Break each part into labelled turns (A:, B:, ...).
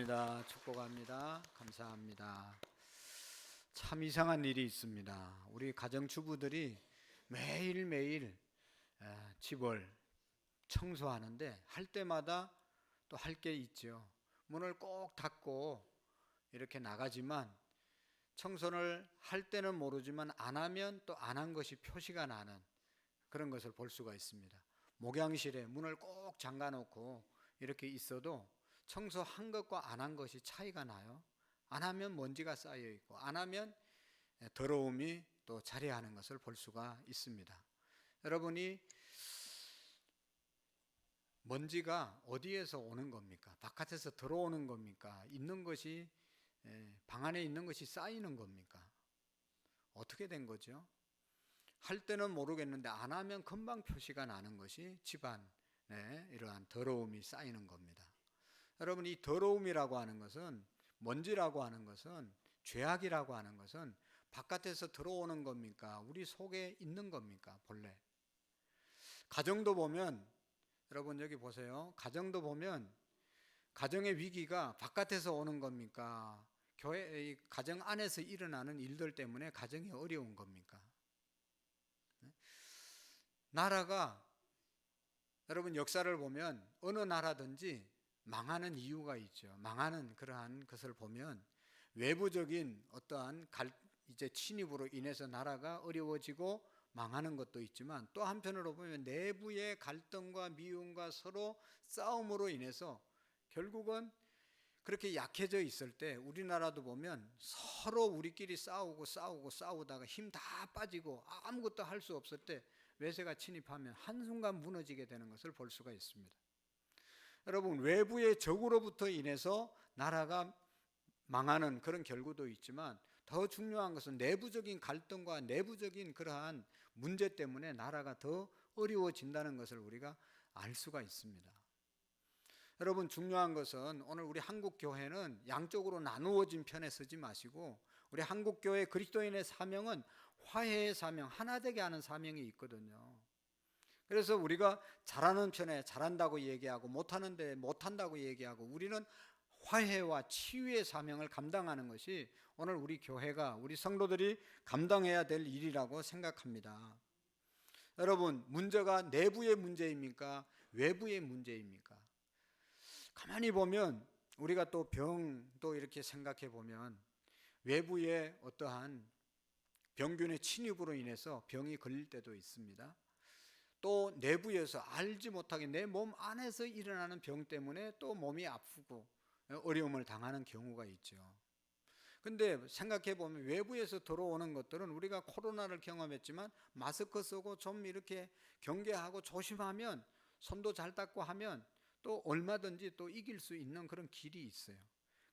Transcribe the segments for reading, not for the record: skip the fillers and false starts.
A: 축복합니다. 축복합니다. 감사합니다. 참 이상한 일이 있습니다. 우리 가정주부들이 매일매일 집을 청소하는데 할 때마다 또 할 게 있죠. 문을 꼭 닫고 이렇게 나가지만 청소를 할 때는 모르지만 안 하면 또 안 한 것이 표시가 나는 그런 것을 볼 수가 있습니다. 목양실에 문을 꼭 잠가 놓고 이렇게 있어도 청소한 것과 안 한 것이 차이가 나요. 안 하면 먼지가 쌓여 있고 안 하면 더러움이 또 자리하는 것을 볼 수가 있습니다. 여러분이 먼지가 어디에서 오는 겁니까? 바깥에서 들어오는 겁니까? 있는 것이 방 안에 있는 것이 쌓이는 겁니까? 어떻게 된 거죠? 할 때는 모르겠는데 안 하면 금방 표시가 나는 것이 집안에 이러한 더러움이 쌓이는 겁니다. 여러분, 이 더러움이라고 하는 것은, 먼지라고 하는 것은, 죄악이라고 하는 것은 바깥에서 들어오는 겁니까? 우리 속에 있는 겁니까? 본래 가정도 보면, 여러분 여기 보세요. 가정도 보면 가정의 위기가 바깥에서 오는 겁니까? 교회, 가정 안에서 일어나는 일들 때문에 가정이 어려운 겁니까? 나라가, 여러분 역사를 보면 어느 나라든지 망하는 이유가 있죠. 망하는 그러한 것을 보면 외부적인 어떠한 이제 침입으로 인해서 나라가 어려워지고 망하는 것도 있지만, 또 한편으로 보면 내부의 갈등과 미움과 서로 싸움으로 인해서 결국은 그렇게 약해져 있을 때 우리나라도 보면 서로 우리끼리 싸우다가 힘 다 빠지고 아무것도 할 수 없을 때 외세가 침입하면 한순간 무너지게 되는 것을 볼 수가 있습니다. 여러분, 외부의 적으로부터 인해서 나라가 망하는 그런 결과도 있지만, 더 중요한 것은 내부적인 갈등과 내부적인 그러한 문제 때문에 나라가 더 어려워진다는 것을 우리가 알 수가 있습니다. 여러분, 중요한 것은 오늘 우리 한국교회는 양쪽으로 나누어진 편에 서지 마시고, 우리 한국교회 그리스도인의 사명은 화해의 사명, 하나 되게 하는 사명이 있거든요. 그래서 우리가 잘하는 편에 잘한다고 얘기하고 못하는데 못한다고 얘기하고, 우리는 화해와 치유의 사명을 감당하는 것이 오늘 우리 교회가, 우리 성도들이 감당해야 될 일이라고 생각합니다. 여러분, 문제가 내부의 문제입니까? 외부의 문제입니까? 가만히 보면 우리가 또 병도 이렇게 생각해 보면 외부의 어떠한 병균의 침입으로 인해서 병이 걸릴 때도 있습니다. 또 내부에서 알지 못하게 내 몸 안에서 일어나는 병 때문에 또 몸이 아프고 어려움을 당하는 경우가 있죠. 근데 생각해 보면 외부에서 들어오는 것들은 우리가 코로나를 경험했지만 마스크 쓰고 좀 이렇게 경계하고 조심하면, 손도 잘 닦고 하면 또 얼마든지 또 이길 수 있는 그런 길이 있어요.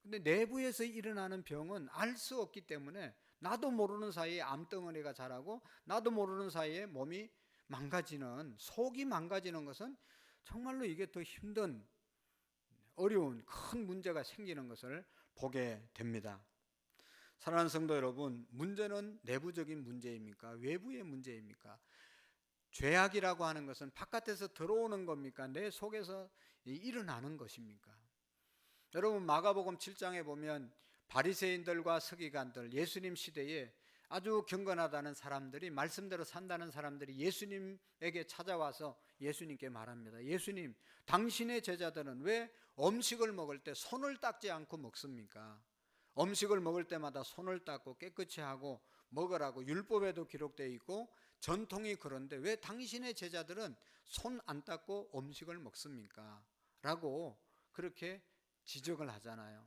A: 근데 내부에서 일어나는 병은 알 수 없기 때문에 나도 모르는 사이에 암덩어리가 자라고 나도 모르는 사이에 몸이 망가지는, 속이 망가지는 것은 정말로 이게 더 힘든, 어려운 큰 문제가 생기는 것을 보게 됩니다. 사랑하는 성도 여러분, 문제는 내부적인 문제입니까? 외부의 문제입니까? 죄악이라고 하는 것은 바깥에서 들어오는 겁니까? 내 속에서 일어나는 것입니까? 여러분, 마가복음 7장에 보면 바리새인들과 서기관들, 예수님 시대에 아주 경건하다는 사람들이, 말씀대로 산다는 사람들이 예수님에게 찾아와서 예수님께 말합니다. 예수님, 당신의 제자들은 왜 음식을 먹을 때 손을 닦지 않고 먹습니까? 음식을 먹을 때마다 손을 닦고 깨끗이 하고 먹으라고 율법에도 기록되어 있고 전통이 그런데 왜 당신의 제자들은 손 안 닦고 음식을 먹습니까? 라고 그렇게 지적을 하잖아요.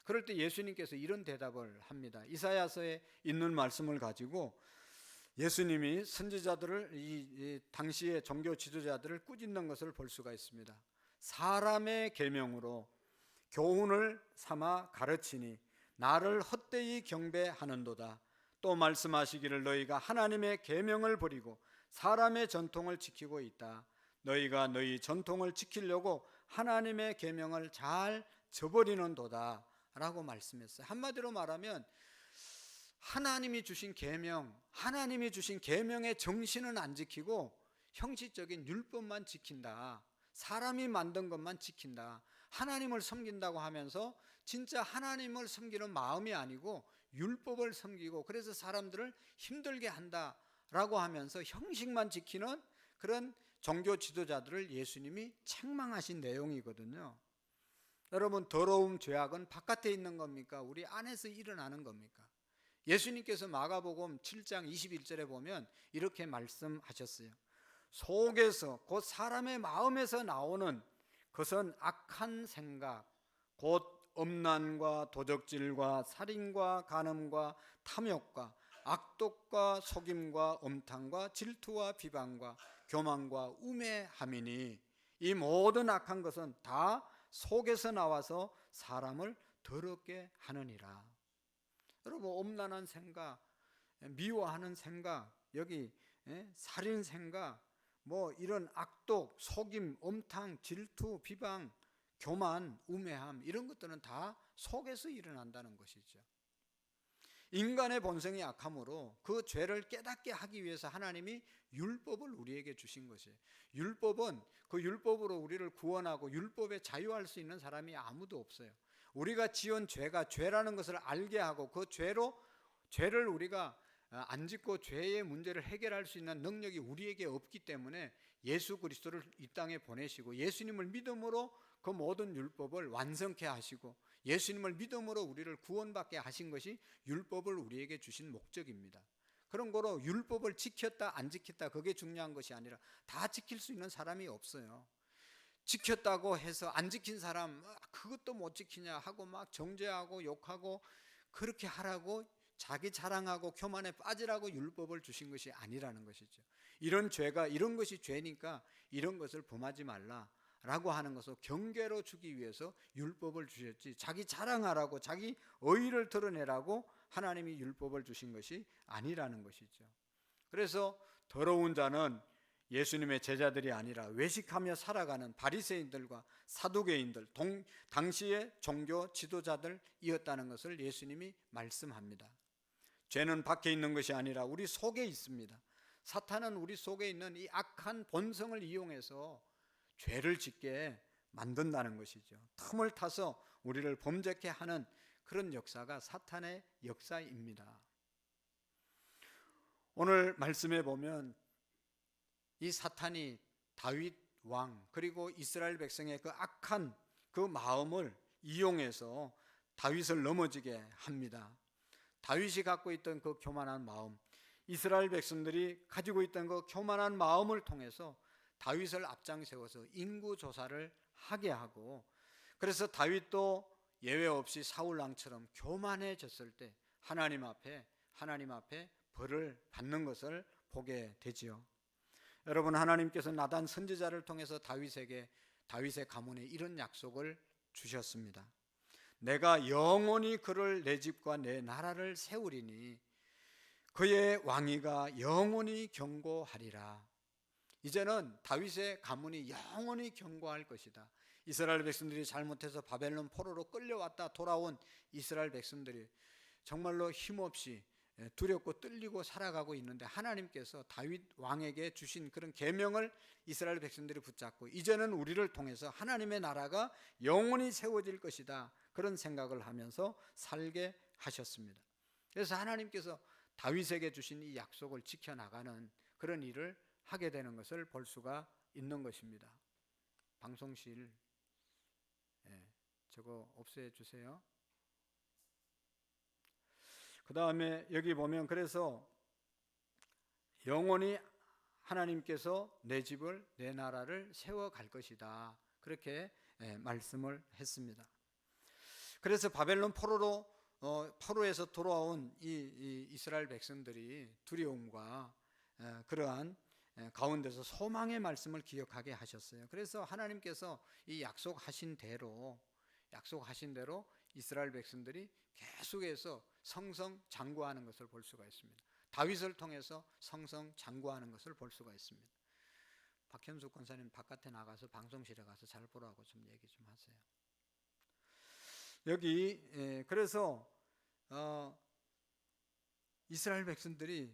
A: 그럴 때 예수님께서 이런 대답을 합니다. 이사야서에 있는 말씀을 가지고 예수님이 선지자들을, 이 당시의 종교 지도자들을 꾸짖는 것을 볼 수가 있습니다. 사람의 계명으로 교훈을 삼아 가르치니 나를 헛되이 경배하는도다. 또 말씀하시기를 너희가 하나님의 계명을 버리고 사람의 전통을 지키고 있다. 너희가 너희 전통을 지키려고 하나님의 계명을 잘 저버리는도다 라고 말씀했어요. 한마디로 말하면 하나님이 주신 계명, 하나님이 주신 계명의 정신은 안 지키고 형식적인 율법만 지킨다. 사람이 만든 것만 지킨다. 하나님을 섬긴다고 하면서 진짜 하나님을 섬기는 마음이 아니고 율법을 섬기고, 그래서 사람들을 힘들게 한다라고 하면서 형식만 지키는 그런 종교 지도자들을 예수님이 책망하신 내용이거든요. 여러분, 더러움, 죄악은 바깥에 있는 겁니까? 우리 안에서 일어나는 겁니까? 예수님께서 마가복음 7장 21절에 보면 이렇게 말씀하셨어요. 속에서, 곧 사람의 마음에서 나오는 것은 악한 생각, 곧 음란과 도적질과 살인과 간음과 탐욕과 악독과 속임과 음탕과 질투와 비방과 교만과 우매함이니, 이 모든 악한 것은 다 속에서 나와서 사람을 더럽게 하느니라. 여러분, 음란한 생각, 미워하는 생각, 여기 살인 생각, 뭐 이런 악독, 속임, 음탕, 질투, 비방, 교만, 우매함, 이런 것들은 다 속에서 일어난다는 것이죠. 인간의 본성이 악함으로 그 죄를 깨닫게 하기 위해서 하나님이 율법을 우리에게 주신 것이에요. 율법은, 그 율법으로 우리를 구원하고 율법에 자유할 수 있는 사람이 아무도 없어요. 우리가 지은 죄가 죄라는 것을 알게 하고, 그 죄를 우리가 안 짓고 죄의 문제를 해결할 수 있는 능력이 우리에게 없기 때문에 예수 그리스도를 이 땅에 보내시고, 예수님을 믿음으로 그 모든 율법을 완성케 하시고, 예수님을 믿음으로 우리를 구원받게 하신 것이 율법을 우리에게 주신 목적입니다. 그런 거로 율법을 지켰다 안 지켰다 그게 중요한 것이 아니라, 다 지킬 수 있는 사람이 없어요. 지켰다고 해서 안 지킨 사람, 그것도 못 지키냐 하고 막 정죄하고 욕하고, 그렇게 하라고 자기 자랑하고 교만에 빠지라고 율법을 주신 것이 아니라는 것이죠. 이런 죄가, 이런 것이 죄니까 이런 것을 범하지 말라라고 하는 것을 경계로 주기 위해서 율법을 주셨지, 자기 자랑하라고 자기 의의를 드러내라고 하나님이 율법을 주신 것이 아니라는 것이죠. 그래서 더러운 자는 예수님의 제자들이 아니라 외식하며 살아가는 바리새인들과 사두개인들, 당시의 종교 지도자들이었다는 것을 예수님이 말씀합니다. 죄는 밖에 있는 것이 아니라 우리 속에 있습니다. 사탄은 우리 속에 있는 이 악한 본성을 이용해서 죄를 짓게 만든다는 것이죠. 틈을 타서 우리를 범죄케 하는 그런 역사가 사탄의 역사입니다. 오늘 말씀에 보면 이 사탄이 다윗 왕, 그리고 이스라엘 백성의 그 악한 그 마음을 이용해서 다윗을 넘어지게 합니다. 다윗이 갖고 있던 그 교만한 마음, 이스라엘 백성들이 가지고 있던 그 교만한 마음을 통해서 다윗을 앞장 세워서 인구 조사를 하게 하고, 그래서 다윗도 예외 없이 사울 왕처럼 교만해졌을 때 하나님 앞에 벌을 받는 것을 보게 되지요. 여러분, 하나님께서 나단 선지자를 통해서 다윗의 가문에 이런 약속을 주셨습니다. 내가 영원히 그를 내 집과 내 나라를 세우리니 그의 왕위가 영원히 견고하리라. 이제는 다윗의 가문이 영원히 견고할 것이다. 이스라엘 백성들이 잘못해서 바벨론 포로로 끌려왔다 돌아온 이스라엘 백성들이 정말로 힘없이 두렵고 떨리고 살아가고 있는데, 하나님께서 다윗 왕에게 주신 그런 계명을 이스라엘 백성들이 붙잡고, 이제는 우리를 통해서 하나님의 나라가 영원히 세워질 것이다, 그런 생각을 하면서 살게 하셨습니다. 그래서 하나님께서 다윗에게 주신 이 약속을 지켜나가는 그런 일을 하게 되는 것을 볼 수가 있는 것입니다. 방송실 저거 없애 주세요. 그 다음에 여기 보면, 그래서 영원히 하나님께서 내 집을, 내 나라를 세워갈 것이다, 그렇게 말씀을 했습니다. 그래서 바벨론 포로에서 돌아온 이 이스라엘 백성들이 두려움과 그러한 가운데서 소망의 말씀을 기억하게 하셨어요. 그래서 하나님께서 이 약속하신 대로 이스라엘 백성들이 계속해서 성성장구하는 것을 볼 수가 있습니다. 다윗을 통해서 성성장구하는 것을 볼 수가 있습니다. 박현숙 권사님 바깥에 나가서 방송실에 가서 잘 보라고 좀 얘기 좀 하세요. 여기 그래서 이스라엘 백성들이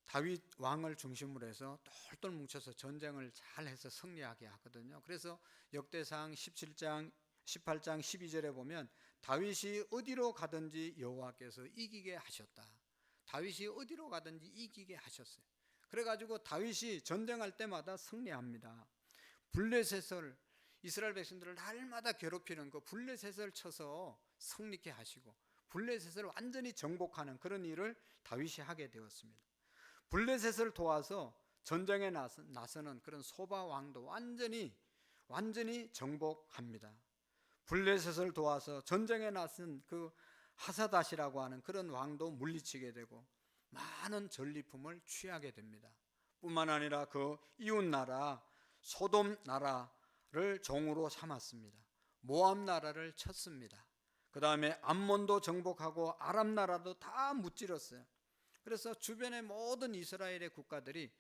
A: 다윗 왕을 중심으로 해서 똘똘 뭉쳐서 전쟁을 잘해서 승리하게 하거든요. 그래서 역대상 18장 12절에 보면 다윗이 어디로 가든지 여호와께서 이기게 하셨다. 다윗이 어디로 가든지 이기게 하셨어요. 그래가지고 다윗이 전쟁할 때마다 승리합니다. 블레셋을, 이스라엘 백성들을 날마다 괴롭히는 그 블레셋을 쳐서 승리케 하시고 블레셋을 완전히 정복하는 그런 일을 다윗이 하게 되었습니다. 블레셋을 도와서 전쟁에 나서는 그런 소바 왕도 완전히 정복합니다. 블레셋을 도와서 전쟁에 나선 그 하사닷이라고 하는 그런 왕도 물리치게 되고 많은 전리품을 취하게 됩니다. 뿐만 아니라 그 이웃 나라 소돔 나라를 종으로 삼았습니다. 모압 나라를 쳤습니다. 그 다음에 암몬도 정복하고 아람 나라도 다 무찌렀어요. 그래서 주변의 모든 이스라엘의 국가들이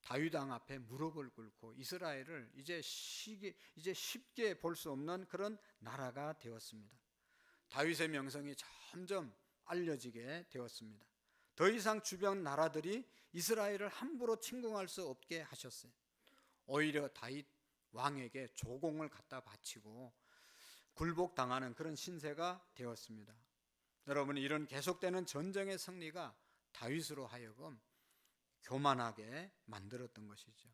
A: 다윗 왕 앞에 무릎을 꿇고 이스라엘을 이제 쉽게 볼 수 없는 그런 나라가 되었습니다. 다윗의 명성이 점점 알려지게 되었습니다. 더 이상 주변 나라들이 이스라엘을 함부로 침공할 수 없게 하셨어요. 오히려 다윗 왕에게 조공을 갖다 바치고 굴복당하는 그런 신세가 되었습니다. 여러분, 이런 계속되는 전쟁의 승리가 다윗으로 하여금 교만하게 만들었던 것이죠.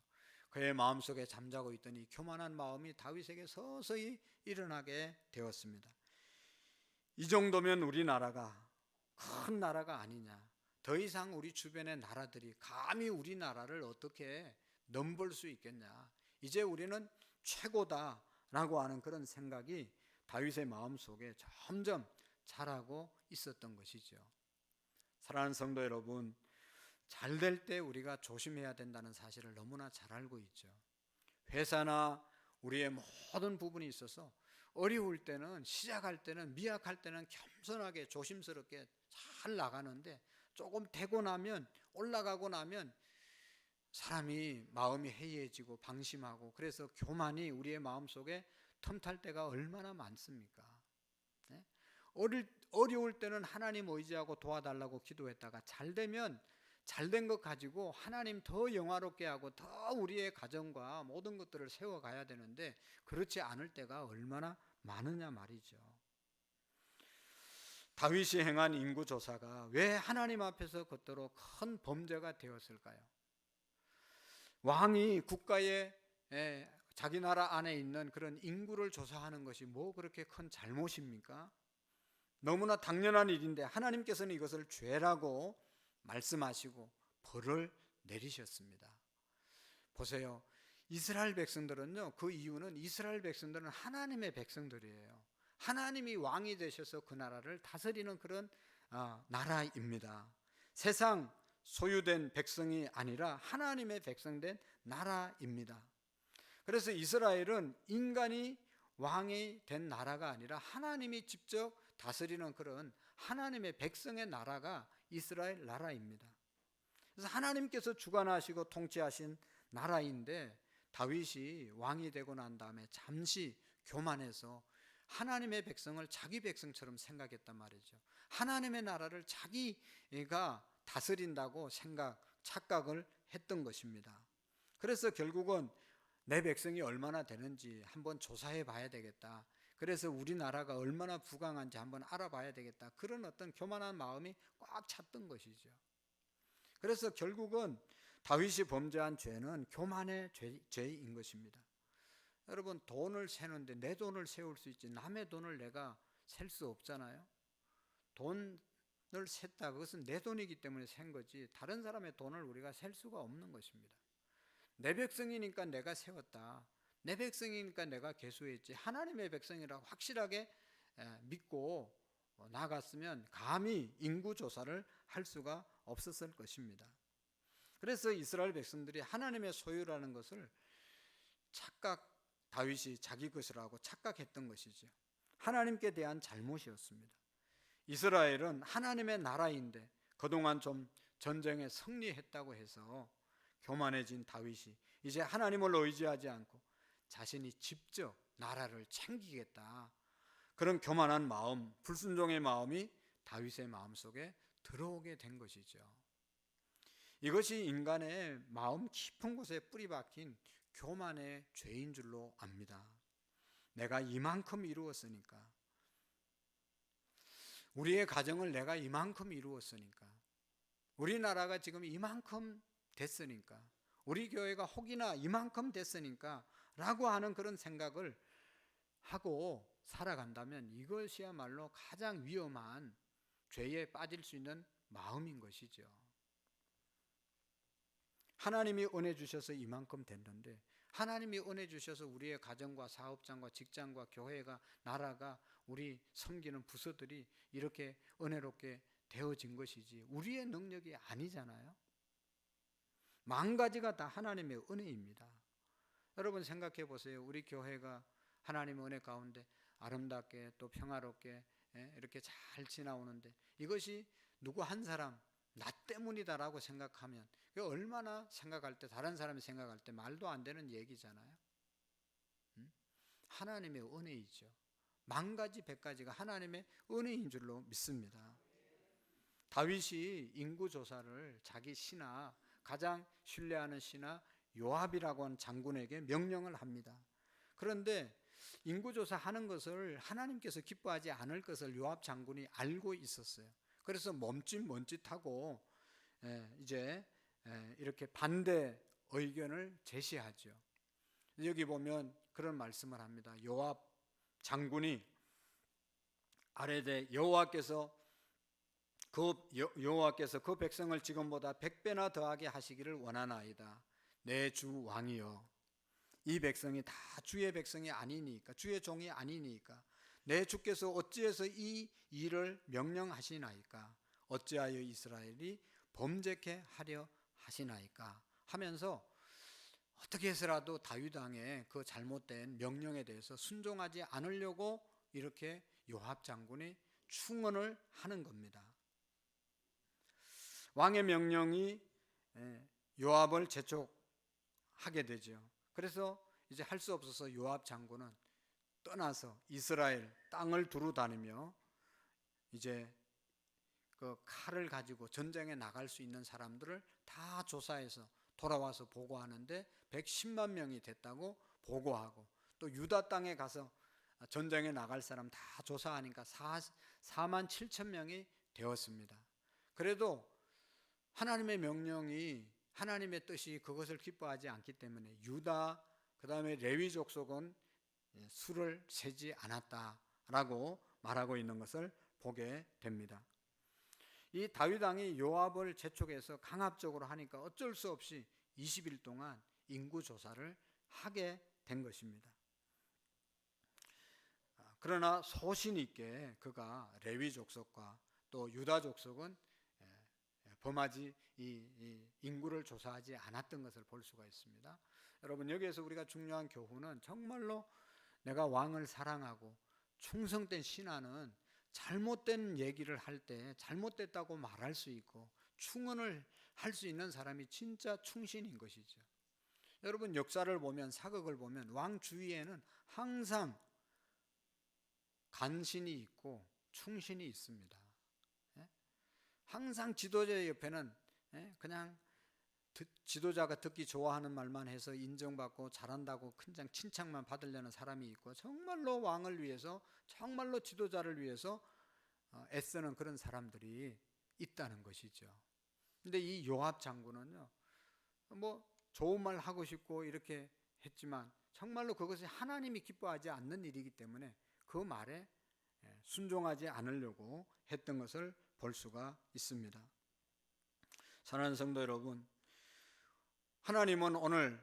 A: 그의 마음속에 잠자고 있던 이 교만한 마음이 다윗에게 서서히 일어나게 되었습니다. 이 정도면 우리나라가 큰 나라가 아니냐, 더 이상 우리 주변의 나라들이 감히 우리나라를 어떻게 넘볼 수 있겠냐, 이제 우리는 최고다라고 하는 그런 생각이 다윗의 마음속에 점점 자라고 있었던 것이죠. 사랑하는 성도 여러분, 잘 될 때 우리가 조심해야 된다는 사실을 너무나 잘 알고 있죠. 회사나 우리의 모든 부분이 있어서 어려울 때는, 시작할 때는, 미약할 때는 겸손하게 조심스럽게 잘 나가는데 조금 되고 나면, 올라가고 나면 사람이 마음이 해이해지고 방심하고, 그래서 교만이 우리의 마음속에 틈탈 때가 얼마나 많습니까? 네? 어려울 때는 하나님 의지하고 도와달라고 기도했다가 잘 되면 잘된 것 가지고 하나님 더 영화롭게 하고 더 우리의 가정과 모든 것들을 세워가야 되는데 그렇지 않을 때가 얼마나 많으냐 말이죠. 다윗이 행한 인구조사가 왜 하나님 앞에서 그토록 큰 범죄가 되었을까요? 왕이 국가에 자기 나라 안에 있는 그런 인구를 조사하는 것이 뭐 그렇게 큰 잘못입니까? 너무나 당연한 일인데 하나님께서는 이것을 죄라고 말씀하시고 벌을 내리셨습니다. 보세요. 이스라엘 백성들은요, 그 이유는 이스라엘 백성들은 하나님의 백성들이에요. 하나님이 왕이 되셔서 그 나라를 다스리는 그런 나라입니다. 세상 소유된 백성이 아니라 하나님의 백성된 나라입니다. 그래서 이스라엘은 인간이 왕이 된 나라가 아니라 하나님이 직접 다스리는 그런 하나님의 백성의 나라가 이스라엘 나라입니다. 그래서 하나님께서 주관하시고 통치하신 나라인데 다윗이 왕이 되고 난 다음에 잠시 교만해서 하나님의 백성을 자기 백성처럼 생각했단 말이죠. 하나님의 나라를 자기가 다스린다고 착각을 했던 것입니다. 그래서 결국은 내 백성이 얼마나 되는지 한번 조사해 봐야 되겠다. 그래서 우리나라가 얼마나 부강한지 한번 알아봐야 되겠다. 그런 어떤 교만한 마음이 꽉 찼던 것이죠. 그래서 결국은 다윗이 범죄한 죄는 교만의 죄인 것입니다. 여러분, 돈을 세는데 내 돈을 세울 수 있지 남의 돈을 내가 셀 수 없잖아요. 돈을 셌다, 그것은 내 돈이기 때문에 센 거지 다른 사람의 돈을 우리가 셀 수가 없는 것입니다. 내 백성이니까 내가 세웠다, 내 백성이니까 내가 계수했지, 하나님의 백성이라고 확실하게 믿고 나갔으면 감히 인구조사를 할 수가 없었을 것입니다. 그래서 이스라엘 백성들이 하나님의 소유라는 것을 다윗이 자기 것이라고 착각했던 것이죠. 하나님께 대한 잘못이었습니다. 이스라엘은 하나님의 나라인데 그동안 좀 전쟁에 승리했다고 해서 교만해진 다윗이 이제 하나님을 의지하지 않고 자신이 직접 나라를 챙기겠다, 그런 교만한 마음, 불순종의 마음이 다윗의 마음속에 들어오게 된 것이죠. 이것이 인간의 마음 깊은 곳에 뿌리 박힌 교만의 죄인 줄로 압니다. 내가 이만큼 이루었으니까, 우리의 가정을 내가 이만큼 이루었으니까, 우리나라가 지금 이만큼 됐으니까, 우리 교회가 혹이나 이만큼 됐으니까 라고 하는 그런 생각을 하고 살아간다면 이것이야말로 가장 위험한 죄에 빠질 수 있는 마음인 것이죠. 하나님이 은혜 주셔서 이만큼 됐는데, 하나님이 은혜 주셔서 우리의 가정과 사업장과 직장과 교회가, 나라가, 우리 섬기는 부서들이 이렇게 은혜롭게 되어진 것이지 우리의 능력이 아니잖아요. 만가지가 다 하나님의 은혜입니다. 여러분 생각해 보세요. 우리 교회가 하나님의 은혜 가운데 아름답게 또 평화롭게 이렇게 잘 지나오는데, 이것이 누구 한 사람 나 때문이다라고 생각하면 얼마나 생각할 때, 다른 사람이 생각할 때 말도 안 되는 얘기잖아요. 하나님의 은혜이죠. 만가지 백가지가 하나님의 은혜인 줄로 믿습니다. 다윗이 인구조사를 자기 신하, 가장 신뢰하는 신하 요압이라고 하는 장군에게 명령을 합니다. 그런데 인구조사 하는 것을 하나님께서 기뻐하지 않을 것을 요압 장군이 알고 있었어요. 그래서 멈칫멈칫하고 이제 이렇게 반대 의견을 제시하죠. 여기 보면 그런 말씀을 합니다. 요압 장군이 아뢰되 여호와께서 그 백성을 지금보다 100배나 더하게 하시기를 원하나이다. 내 주 왕이여, 이 백성이 다 주의 백성이 아니니까, 주의 종이 아니니까 내 주께서 어찌해서 이 일을 명령하시나이까? 어찌하여 이스라엘이 범죄케 하려 하시나이까? 하면서 어떻게 해서라도 다윗 왕의 그 잘못된 명령에 대해서 순종하지 않으려고 이렇게 요압 장군이 충언을 하는 겁니다. 왕의 명령이 요압을 재촉하게 되죠. 그래서 이제 할 수 없어서 요압 장군은 떠나서 이스라엘 땅을 두루 다니며 이제 그 칼을 가지고 전쟁에 나갈 수 있는 사람들을 다 조사해서 돌아와서 보고하는데 110만 명이 됐다고 보고하고, 또 유다 땅에 가서 전쟁에 나갈 사람 다 조사하니까 4만 7천 명이 되었습니다. 그래도 하나님의 명령이, 하나님의 뜻이 그것을 기뻐하지 않기 때문에 유다, 그 다음에 레위 족속은 수를 세지 않았다라고 말하고 있는 것을 보게 됩니다. 이 다윗 왕이 요압을 재촉해서 강압적으로 하니까 어쩔 수 없이 20일 동안 인구 조사를 하게 된 것입니다. 그러나 소신 있게 그가 레위 족속과 또 유다 족속은 범하지 이 인구를 조사하지 않았던 것을 볼 수가 있습니다. 여러분, 여기에서 우리가 중요한 교훈은 정말로 내가 왕을 사랑하고 충성된 신하는 잘못된 얘기를 할 때 잘못됐다고 말할 수 있고 충언을 할 수 있는 사람이 진짜 충신인 것이죠. 여러분, 역사를 보면, 사극을 보면 왕 주위에는 항상 간신이 있고 충신이 있습니다. 항상 지도자 옆에는 그냥 지도자가 듣기 좋아하는 말만 해서 인정받고 잘한다고 그냥 칭찬만 받으려는 사람이 있고, 정말로 왕을 위해서, 정말로 지도자를 위해서 애쓰는 그런 사람들이 있다는 것이죠. 근데 이 요압 장군은요, 뭐 좋은 말 하고 싶고 이렇게 했지만 정말로 그것이 하나님이 기뻐하지 않는 일이기 때문에 그 말에 순종하지 않으려고 했던 것을 볼 수가 있습니다. 사랑하는 성도 여러분, 하나님은 오늘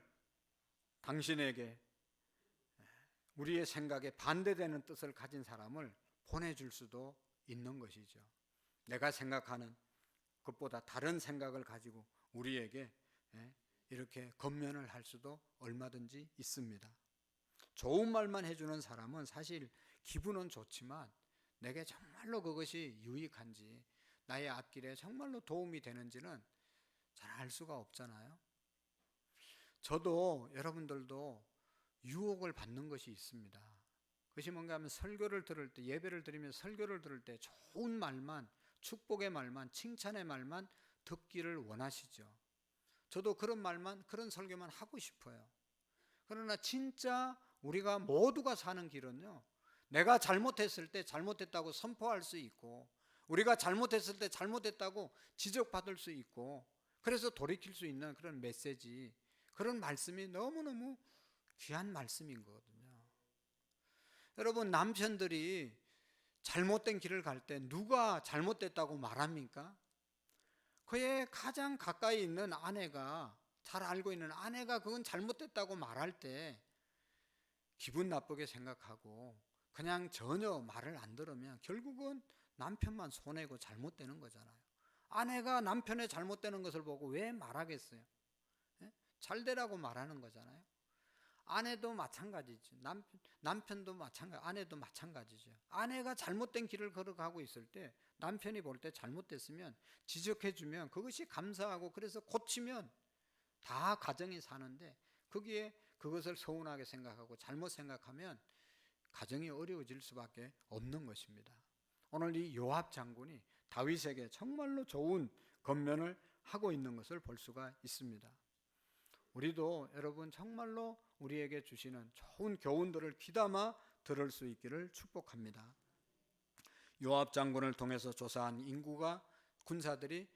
A: 당신에게 우리의 생각에 반대되는 뜻을 가진 사람을 보내줄 수도 있는 것이죠. 내가 생각하는 것보다 다른 생각을 가지고 우리에게 이렇게 권면을 할 수도 얼마든지 있습니다. 좋은 말만 해주는 사람은 사실 기분은 좋지만 내게 정말로 그것이 유익한지, 나의 앞길에 정말로 도움이 되는지는 잘 알 수가 없잖아요. 저도, 여러분들도 유혹을 받는 것이 있습니다. 그것이 뭔가 하면 설교를 들을 때, 예배를 드리며 설교를 들을 때 좋은 말만, 축복의 말만, 칭찬의 말만 듣기를 원하시죠. 저도 그런 말만, 그런 설교만 하고 싶어요. 그러나 진짜 우리가 모두가 사는 길은요, 내가 잘못했을 때 잘못했다고 선포할 수 있고, 우리가 잘못했을 때 잘못했다고 지적받을 수 있고, 그래서 돌이킬 수 있는 그런 메시지, 그런 말씀이 너무너무 귀한 말씀인 거거든요. 여러분, 남편들이 잘못된 길을 갈 때 누가 잘못됐다고 말합니까? 그의 가장 가까이 있는 아내가, 잘 알고 있는 아내가 그건 잘못됐다고 말할 때 기분 나쁘게 생각하고 그냥 전혀 말을 안 들으면 결국은 남편만 손해고 잘못되는 거잖아요. 아내가 남편의 잘못되는 것을 보고 왜 말하겠어요? 예? 잘 되라고 말하는 거잖아요. 아내도 마찬가지죠. 남편도 마찬가지, 아내도 마찬가지죠. 아내가 잘못된 길을 걸어가고 있을 때 남편이 볼 때 잘못됐으면 지적해주면 그것이 감사하고, 그래서 고치면 다 가정이 사는데, 거기에 그것을 서운하게 생각하고 잘못 생각하면 가정이 어려워질 수밖에 없는 것입니다. 오늘 이 요압 장군이 다윗에게 정말로 좋은 권면을 하고 있는 것을 볼 수가 있습니다. 우리도 여러분 정말로 우리에게 주시는 좋은 교훈들을 귀담아 들을 수 있기를 축복합니다. 요압 장군을 통해서 조사한 인구가, 군사들이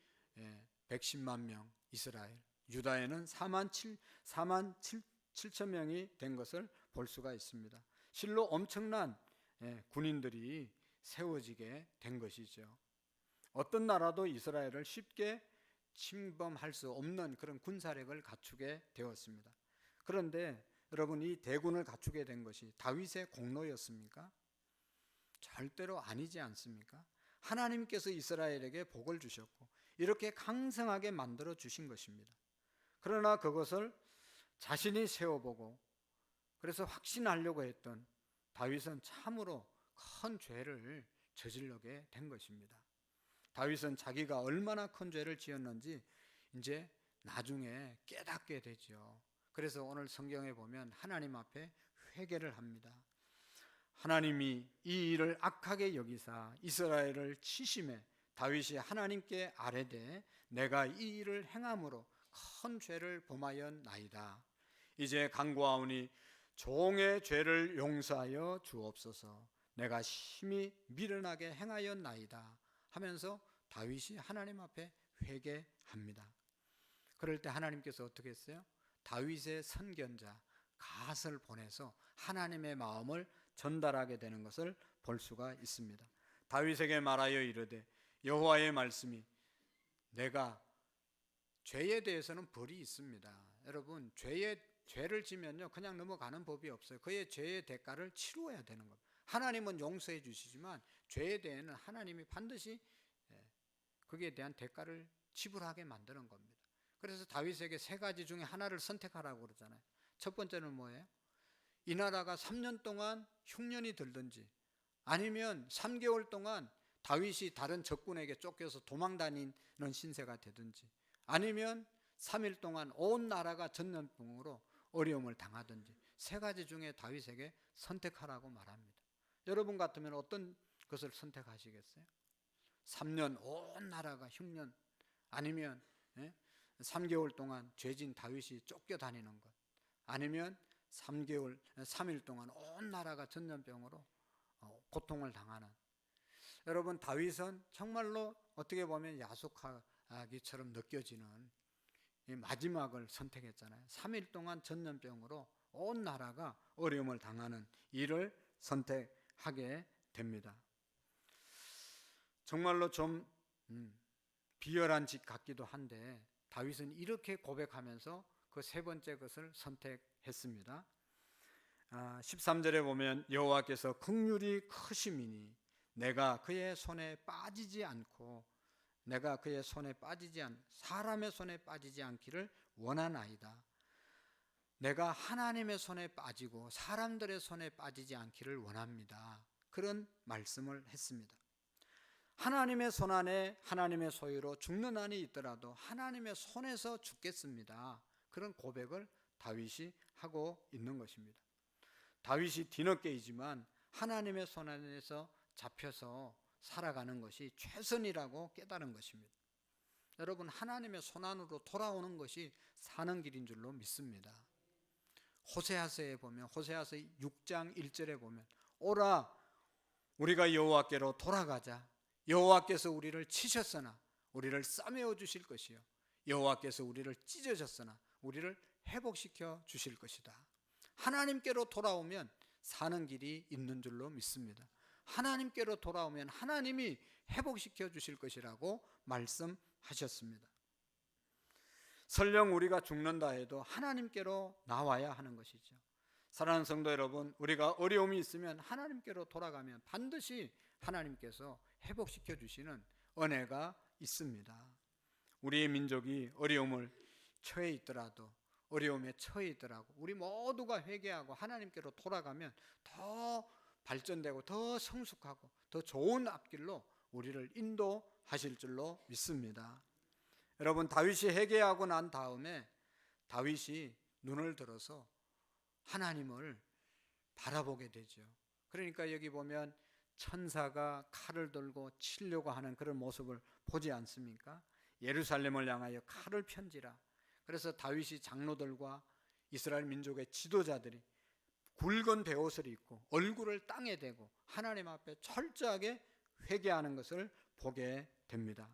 A: 110만 명, 이스라엘, 유다에는 4만 7천 명이 된 것을 볼 수가 있습니다. 실로 엄청난 군인들이 세워지게 된 것이죠. 어떤 나라도 이스라엘을 쉽게 침범할 수 없는 그런 군사력을 갖추게 되었습니다. 그런데 여러분, 이 대군을 갖추게 된 것이 다윗의 공로였습니까? 절대로 아니지 않습니까? 하나님께서 이스라엘에게 복을 주셨고 이렇게 강성하게 만들어 주신 것입니다. 그러나 그것을 자신이 세워보고 그래서 확신하려고 했던 다윗은 참으로 큰 죄를 저지르게 된 것입니다. 다윗은 자기가 얼마나 큰 죄를 지었는지 이제 나중에 깨닫게 되죠. 그래서 오늘 성경에 보면 하나님 앞에 회개를 합니다. 하나님이 이 일을 악하게 여기사 이스라엘을 치심해 다윗이 하나님께 아뢰되 내가 이 일을 행함으로 큰 죄를 범하였나이다. 이제 간구하오니 종의 죄를 용서하여 주옵소서. 내가 심히 미련하게 행하였나이다 하면서 다윗이 하나님 앞에 회개합니다. 그럴 때 하나님께서 어떻게 했어요? 다윗의 선견자 갓을 보내서 하나님의 마음을 전달하게 되는 것을 볼 수가 있습니다. 다윗에게 말하여 이르되 여호와의 말씀이, 내가 죄에 대해서는 벌이 있습니다. 여러분, 죄를 지면요 그냥 넘어가는 법이 없어요. 그의 죄의 대가를 치루어야 되는 겁니다. 하나님은 용서해 주시지만 죄에 대해서는 하나님이 반드시 거기에 대한 대가를 지불하게 만드는 겁니다. 그래서 다윗에게 세 가지 중에 하나를 선택하라고 그러잖아요. 첫 번째는 뭐예요? 이 나라가 3년 동안 흉년이 들든지, 아니면 3개월 동안 다윗이 다른 적군에게 쫓겨서 도망다니는 신세가 되든지, 아니면 3일 동안 온 나라가 전염병으로 어려움을 당하든지, 세 가지 중에 다윗에게 선택하라고 말합니다. 여러분 같으면 어떤 것을 선택하시겠어요? 3년 온 나라가 흉년, 아니면 3개월 동안 죄진 다윗이 쫓겨다니는 것, 아니면 3일 동안 온 나라가 전염병으로 고통을 당하는. 여러분, 다윗은 정말로 어떻게 보면 야속하기처럼 느껴지는 이 마지막을 선택했잖아요. 3일 동안 전염병으로 온 나라가 어려움을 당하는 일을 선택하게 됩니다. 정말로 좀 비열한 짓 같기도 한데 다윗은 이렇게 고백하면서 그 세 번째 것을 선택했습니다. 13절에 보면 여호와께서 긍휼이 크심이니 내가 그의 손에 빠지지 않고 사람의 손에 빠지지 않기를 원하나이다. 내가 하나님의 손에 빠지고 사람들의 손에 빠지지 않기를 원합니다. 그런 말씀을 했습니다. 하나님의 손 안에 하나님의 소유로 죽는 한이 있더라도 하나님의 손에서 죽겠습니다. 그런 고백을 다윗이 하고 있는 것입니다. 다윗이 뒤늦게이지만 하나님의 손 안에서 잡혀서 살아가는 것이 최선이라고 깨달은 것입니다. 여러분, 하나님의 손 안으로 돌아오는 것이 사는 길인 줄로 믿습니다. 호세아서에 보면, 호세아서 6장 1절에 보면 오라 우리가 여호와께로 돌아가자, 여호와께서 우리를 치셨으나 우리를 싸매어 주실 것이요 여호와께서 우리를 찢으셨으나 우리를 회복시켜 주실 것이다. 하나님께로 돌아오면 사는 길이 있는 줄로 믿습니다. 하나님께로 돌아오면 하나님이 회복시켜 주실 것이라고 말씀하셨습니다. 설령 우리가 죽는다 해도 하나님께로 나와야 하는 것이죠. 사랑하는 성도 여러분, 우리가 어려움이 있으면 하나님께로 돌아가면 반드시 하나님께서 회복시켜 주시는 은혜가 있습니다. 우리의 민족이 어려움을 처해 있더라도, 어려움에 처해 있더라도 우리 모두가 회개하고 하나님께로 돌아가면 더 발전되고 더 성숙하고 더 좋은 앞길로 우리를 인도하실 줄로 믿습니다. 여러분, 다윗이 회개하고 난 다음에 다윗이 눈을 들어서 하나님을 바라보게 되죠. 그러니까 여기 보면 천사가 칼을 들고 치려고 하는 그런 모습을 보지 않습니까? 예루살렘을 향하여 칼을 편지라. 그래서 다윗이 장로들과 이스라엘 민족의 지도자들이 굵은 베옷을 입고 얼굴을 땅에 대고 하나님 앞에 철저하게 회개하는 것을 보게 됩니다.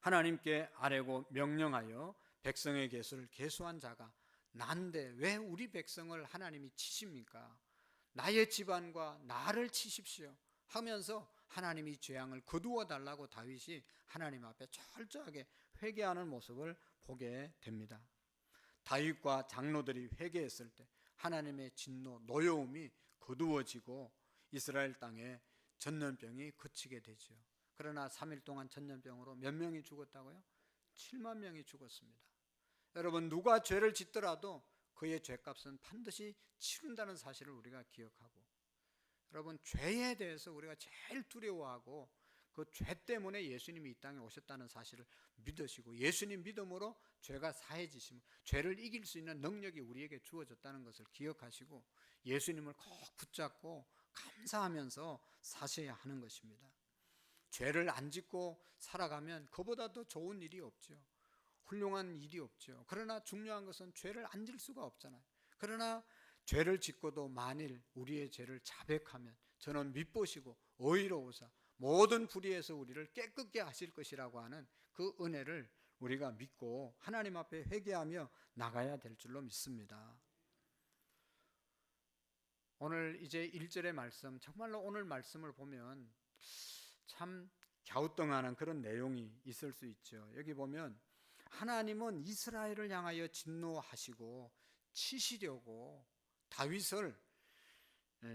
A: 하나님께 아뢰고 명령하여 백성의 계수를 계수한 자가 난데 왜 우리 백성을 하나님이 치십니까? 나의 집안과 나를 치십시오 하면서 하나님이 죄악을 거두어 달라고 다윗이 하나님 앞에 철저하게 회개하는 모습을 보게 됩니다. 다윗과 장로들이 회개했을 때 하나님의 진노, 노여움이 거두어지고 이스라엘 땅에 전염병이 그치게 되죠. 그러나 3일 동안 전염병으로 몇 명이 죽었다고요? 7만 명이 죽었습니다. 여러분, 누가 죄를 짓더라도 그의 죄값은 반드시 치른다는 사실을 우리가 기억하고, 여러분, 죄에 대해서 우리가 제일 두려워하고 그 죄 때문에 예수님이 이 땅에 오셨다는 사실을 믿으시고 예수님 믿음으로 죄가 사해지시면 죄를 이길 수 있는 능력이 우리에게 주어졌다는 것을 기억하시고 예수님을 꼭 붙잡고 감사하면서 사셔야 하는 것입니다. 죄를 안 짓고 살아가면 그보다 더 좋은 일이 없죠. 훌륭한 일이 없죠. 그러나 중요한 것은 죄를 안 질 수가 없잖아요. 그러나 죄를 짓고도 만일 우리의 죄를 자백하면 저는 미쁘시고 의로우사 모든 불의에서 우리를 깨끗게 하실 것이라고 하는 그 은혜를 우리가 믿고 하나님 앞에 회개하며 나가야 될 줄로 믿습니다. 오늘 이제 1절의 말씀, 정말로 오늘 말씀을 보면 참 갸우뚱하는 그런 내용이 있을 수 있죠. 여기 보면 하나님은 이스라엘을 향하여 진노하시고 치시려고 다윗을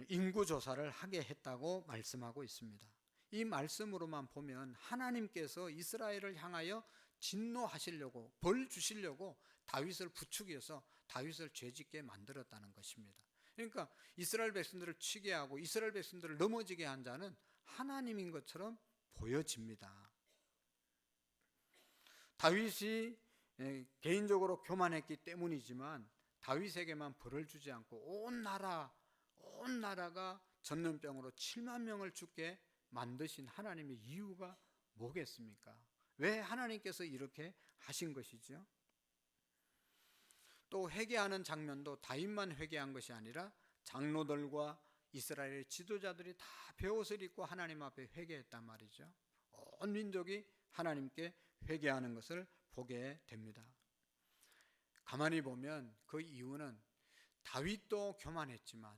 A: 인구조사를 하게 했다고 말씀하고 있습니다. 이 말씀으로만 보면 하나님께서 이스라엘을 향하여 진노하시려고, 벌 주시려고 다윗을 부추겨서 다윗을 죄짓게 만들었다는 것입니다. 그러니까 이스라엘 백성들을 치게 하고 이스라엘 백성들을 넘어지게 한 자는 하나님인 것처럼 보여집니다. 다윗이 개인적으로 교만했기 때문이지만 다윗에게만 벌을 주지 않고 온 나라가 전염병으로 7만 명을 죽게 만드신 하나님의 이유가 뭐겠습니까? 왜 하나님께서 이렇게 하신 것이죠? 또 회개하는 장면도 다윗만 회개한 것이 아니라 장로들과 이스라엘의 지도자들이 다 베옷을 입고 하나님 앞에 회개했단 말이죠. 온 민족이 하나님께 회개하는 것을 보게 됩니다. 가만히 보면 그 이유는 다윗도 교만했지만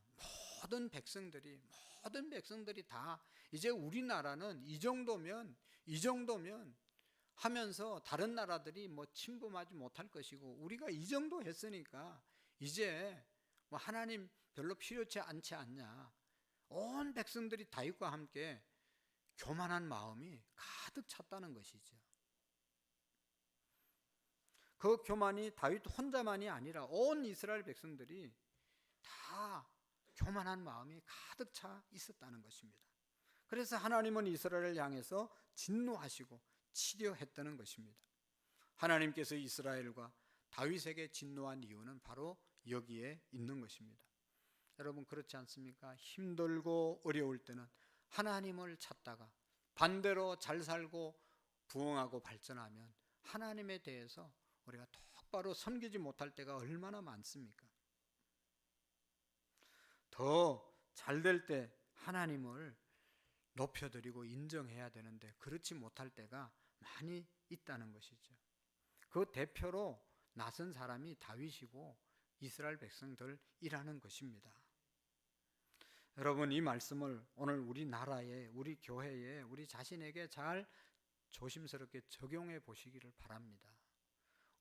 A: 모든 백성들이 다 이제 우리나라는 이 정도면 하면서 다른 나라들이 뭐 침범하지 못할 것이고 우리가 이 정도 했으니까 이제 뭐 하나님 별로 필요치 않지 않냐. 온 백성들이 다윗과 함께 교만한 마음이 가득 찼다는 것이죠. 그 교만이 다윗 혼자만이 아니라 온 이스라엘 백성들이 다 교만한 마음이 가득 차 있었다는 것입니다. 그래서 하나님은 이스라엘을 향해서 진노하시고 치려했다는 것입니다. 하나님께서 이스라엘과 다윗에게 진노한 이유는 바로 여기에 있는 것입니다. 여러분, 그렇지 않습니까? 힘들고 어려울 때는 하나님을 찾다가 반대로 잘 살고 부흥하고 발전하면 하나님에 대해서 우리가 똑바로 섬기지 못할 때가 얼마나 많습니까? 더 잘 될 때 하나님을 높여드리고 인정해야 되는데 그렇지 못할 때가 많이 있다는 것이죠. 그 대표로 나선 사람이 다윗이고 이스라엘 백성들이라는 것입니다. 여러분, 이 말씀을 오늘 우리나라에, 우리 교회에, 우리 자신에게 잘 조심스럽게 적용해 보시기를 바랍니다.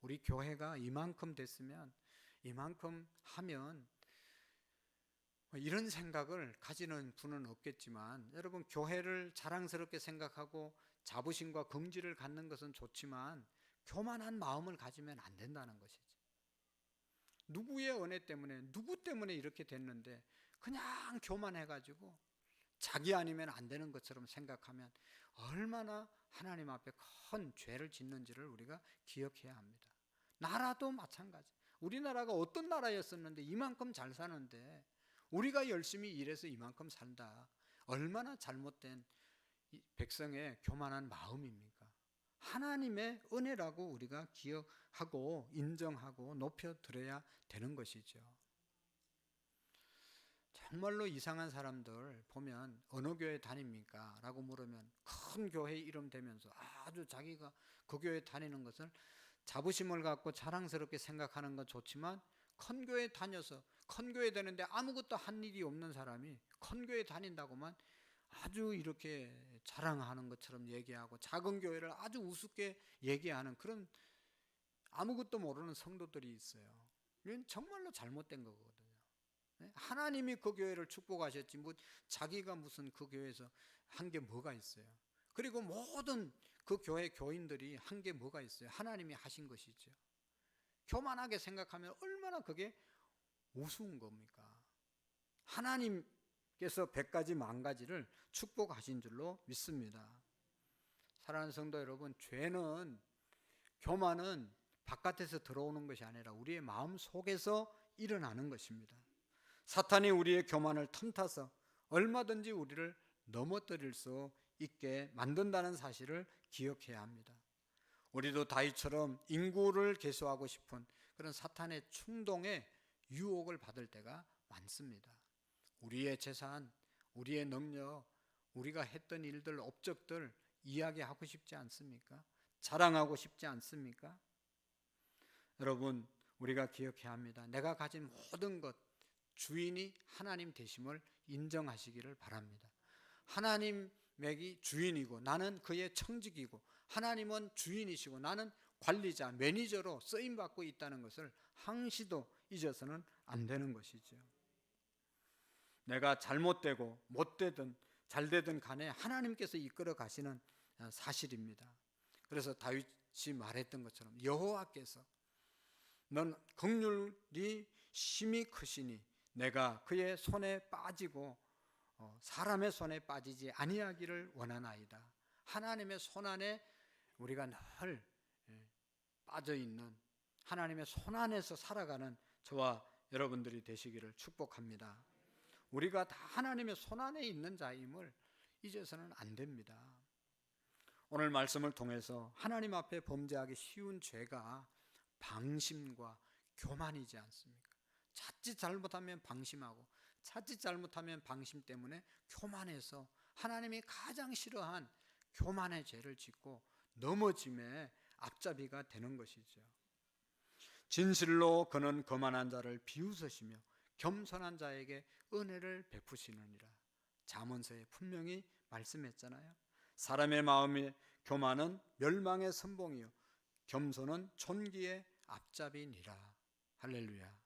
A: 우리 교회가 이만큼 됐으면, 이만큼 하면 이런 생각을 가지는 분은 없겠지만, 여러분, 교회를 자랑스럽게 생각하고 자부심과 긍지를 갖는 것은 좋지만 교만한 마음을 가지면 안 된다는 것이죠. 누구의 은혜 때문에, 누구 때문에 이렇게 됐는데 그냥 교만해가지고 자기 아니면 안 되는 것처럼 생각하면 얼마나 하나님 앞에 큰 죄를 짓는지를 우리가 기억해야 합니다. 나라도 마찬가지. 우리나라가 어떤 나라였었는데 이만큼 잘 사는데, 우리가 열심히 일해서 이만큼 산다. 얼마나 잘못된 백성의 교만한 마음입니까? 하나님의 은혜라고 우리가 기억하고 인정하고 높여드려야 되는 것이죠. 정말로 이상한 사람들 보면 어느 교회 다닙니까? 라고 물으면 큰 교회 이름 대면서 아주 자기가 그 교회 다니는 것을 자부심을 갖고 자랑스럽게 생각하는 건 좋지만, 큰 교회 다녀서 큰 교회 되는데 아무것도 한 일이 없는 사람이 큰 교회 다닌다고만 아주 이렇게 자랑하는 것처럼 얘기하고 작은 교회를 아주 우습게 얘기하는 그런 아무것도 모르는 성도들이 있어요. 이건 정말로 잘못된 거거든요. 하나님이 그 교회를 축복하셨지 뭐 자기가 무슨 그 교회에서 한 게 뭐가 있어요. 그리고 모든 그 교회 교인들이 한 게 뭐가 있어요. 하나님이 하신 것이죠. 교만하게 생각하면 얼마나 그게 우스운 겁니까? 하나님께서 100가지 만가지를 축복하신 줄로 믿습니다. 사랑하는 성도 여러분, 죄는, 교만은 바깥에서 들어오는 것이 아니라 우리의 마음 속에서 일어나는 것입니다. 사탄이 우리의 교만을 틈타서 얼마든지 우리를 넘어뜨릴 수 있게 만든다는 사실을 기억해야 합니다. 우리도 다윗처럼 인구를 계수하고 싶은 그런 사탄의 충동에 유혹을 받을 때가 많습니다. 우리의 재산, 우리의 능력, 우리가 했던 일들, 업적들 이야기하고 싶지 않습니까? 자랑하고 싶지 않습니까? 여러분, 우리가 기억해야 합니다. 내가 가진 모든 것 주인이 하나님 되심을 인정하시기를 바랍니다. 하나님이 주인이고 나는 그의 청직이고, 하나님은 주인이시고 나는 관리자, 매니저로 쓰임받고 있다는 것을 항시도 잊어서는 안 되는 것이죠. 내가 잘못되고 못되든 잘되든 간에 하나님께서 이끌어 가시는 사실입니다. 그래서 다윗이 말했던 것처럼 여호와께서 넌 긍휼이 심히 크시니 내가 그의 손에 빠지고 사람의 손에 빠지지 아니하기를 원하나이다. 하나님의 손 안에 우리가 늘 빠져있는, 하나님의 손 안에서 살아가는 저와 여러분들이 되시기를 축복합니다. 우리가 다 하나님의 손 안에 있는 자임을 잊어서는 안 됩니다. 오늘 말씀을 통해서 하나님 앞에 범죄하기 쉬운 죄가 방심과 교만이지 않습니까? 자칫 잘못하면 방심하고 자칫 잘못하면 방심 때문에 교만해서 하나님이 가장 싫어한 교만의 죄를 짓고 넘어짐의 앞잡이가 되는 것이죠. 진실로 그는 거만한 자를 비웃으시며 겸손한 자에게 은혜를 베푸시느니라. 잠언서에 분명히 말씀했잖아요. 사람의 마음의 교만은 멸망의 선봉이요 겸손은 존귀의 앞잡이니라. 할렐루야.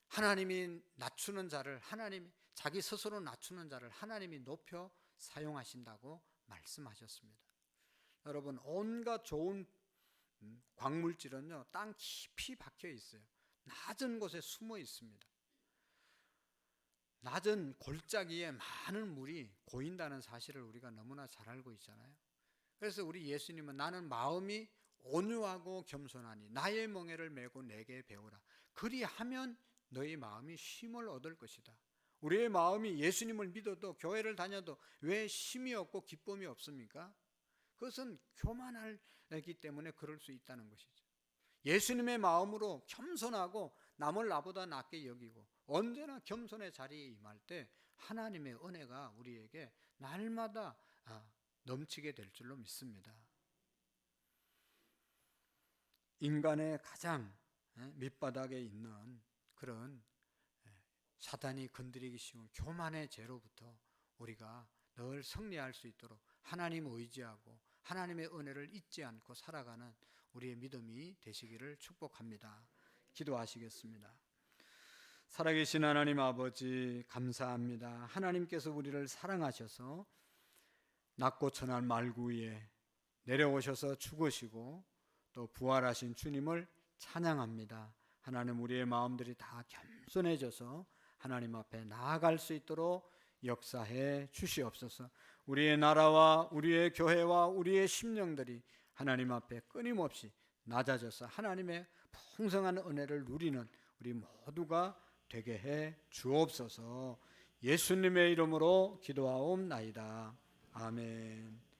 A: 하나님이 낮추는 자를, 하나님이 자기 스스로 낮추는 자를 하나님이 높여 사용하신다고 말씀하셨습니다. 여러분, 온갖 좋은 광물질은요 땅 깊이 박혀 있어요. 낮은 곳에 숨어 있습니다. 낮은 골짜기에 많은 물이 고인다는 사실을 우리가 너무나 잘 알고 있잖아요. 그래서 우리 예수님은 나는 마음이 온유하고 겸손하니 나의 멍에를 메고 내게 배우라. 그리하면 너희 마음이 쉼을 얻을 것이다. 우리의 마음이 예수님을 믿어도 교회를 다녀도 왜 쉼이 없고 기쁨이 없습니까? 그것은 교만하기 때문에 그럴 수 있다는 것이죠. 예수님의 마음으로 겸손하고 남을 나보다 낮게 여기고 언제나 겸손의 자리에 임할 때 하나님의 은혜가 우리에게 날마다 넘치게 될 줄로 믿습니다. 인간의 가장 밑바닥에 있는 그런 사단이 건드리기 쉬운 교만의 죄로부터 우리가 늘 승리할 수 있도록 하나님 의지하고 하나님의 은혜를 잊지 않고 살아가는 우리의 믿음이 되시기를 축복합니다. 기도하시겠습니다. 살아계신 하나님 아버지, 감사합니다. 하나님께서 우리를 사랑하셔서 낮고 천한 말구 위에 내려오셔서 죽으시고 또 부활하신 주님을 찬양합니다. 하나님, 우리의 마음들이 다 겸손해져서 하나님 앞에 나아갈 수 있도록 역사해 주시옵소서. 우리의 나라와 우리의 교회와 우리의 심령들이 하나님 앞에 끊임없이 낮아져서 하나님의 풍성한 은혜를 누리는 우리 모두가 되게 해 주옵소서. 예수님의 이름으로 기도하옵나이다. 아멘.